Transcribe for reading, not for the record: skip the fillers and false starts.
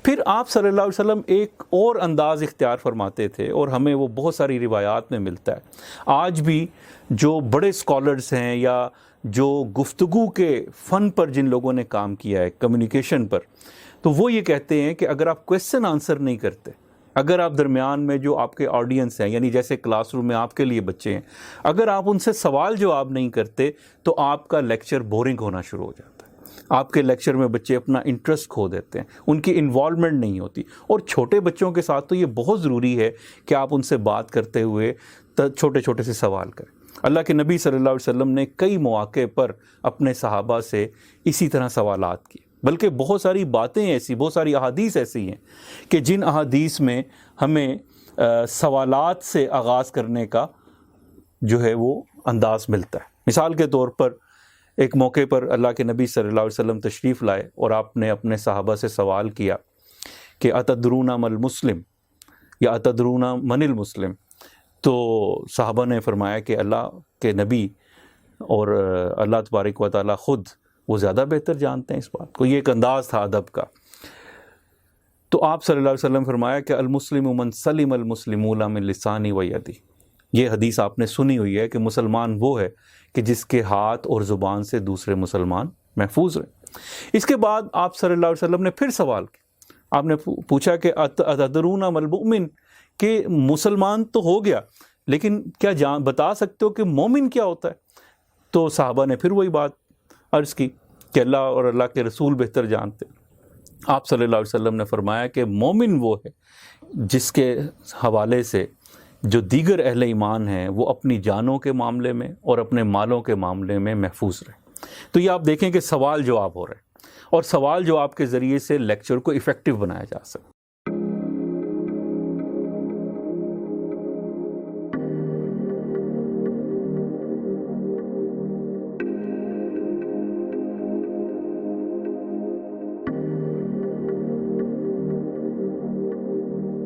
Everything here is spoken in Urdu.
پھر آپ صلی اللہ علیہ وسلم ایک اور انداز اختیار فرماتے تھے، اور ہمیں وہ بہت ساری روایات میں ملتا ہے۔ آج بھی جو بڑے اسکالرز ہیں یا جو گفتگو کے فن پر جن لوگوں نے کام کیا ہے، کمیونیکیشن پر، تو وہ یہ کہتے ہیں کہ اگر آپ کویسچن آنسر نہیں کرتے، اگر آپ درمیان میں جو آپ کے آڈینس ہیں، یعنی جیسے کلاس روم میں آپ کے لیے بچے ہیں، اگر آپ ان سے سوال جواب نہیں کرتے تو آپ کا لیکچر بورنگ ہونا شروع ہو جاتا ہے۔ آپ کے لیکچر میں بچے اپنا انٹرسٹ کھو دیتے ہیں، ان کی انوالومنٹ نہیں ہوتی۔ اور چھوٹے بچوں کے ساتھ تو یہ بہت ضروری ہے کہ آپ ان سے بات کرتے ہوئے چھوٹے چھوٹے سے سوال کریں۔ اللہ کے نبی صلی اللہ علیہ وسلم نے کئی مواقع پر اپنے صحابہ سے اسی طرح سوالات کیے، بلکہ بہت ساری باتیں ایسی، بہت ساری احادیث ایسی ہیں کہ جن احادیث میں ہمیں سوالات سے آغاز کرنے کا جو ہے وہ انداز ملتا ہے۔ مثال کے طور پر ایک موقع پر اللہ کے نبی صلی اللہ علیہ وسلم تشریف لائے اور آپ نے اپنے صحابہ سے سوال کیا کہ اتدرون ما المسلم، یا اتدرون من المسلم؟ تو صحابہ نے فرمایا کہ اللہ کے نبی اور اللہ تبارک و تعالیٰ خود وہ زیادہ بہتر جانتے ہیں اس بات کو۔ یہ ایک انداز تھا ادب کا۔ تو آپ صلی اللہ علیہ وسلم فرمایا کہ المسلم من سلم المسلمون من لسانی و یدی۔ یہ حدیث آپ نے سنی ہوئی ہے کہ مسلمان وہ ہے کہ جس کے ہاتھ اور زبان سے دوسرے مسلمان محفوظ رہیں۔ اس کے بعد آپ صلی اللہ علیہ وسلم نے پھر سوال کیا، آپ نے پوچھا کہ اتدرون ما المؤمن، کہ مسلمان تو ہو گیا لیکن کیا بتا سکتے ہو کہ مومن کیا ہوتا ہے؟ تو صحابہ نے پھر وہی بات عرض کی کہ اللہ اور اللہ کے رسول بہتر جانتے۔ آپ صلی اللہ علیہ وسلم نے فرمایا کہ مومن وہ ہے جس کے حوالے سے جو دیگر اہل ایمان ہیں وہ اپنی جانوں کے معاملے میں اور اپنے مالوں کے معاملے میں محفوظ رہیں۔ تو یہ آپ دیکھیں کہ سوال جواب ہو رہے ہیں، اور سوال جواب کے ذریعے سے لیکچر کو افیکٹو بنایا جا سکتا ہے۔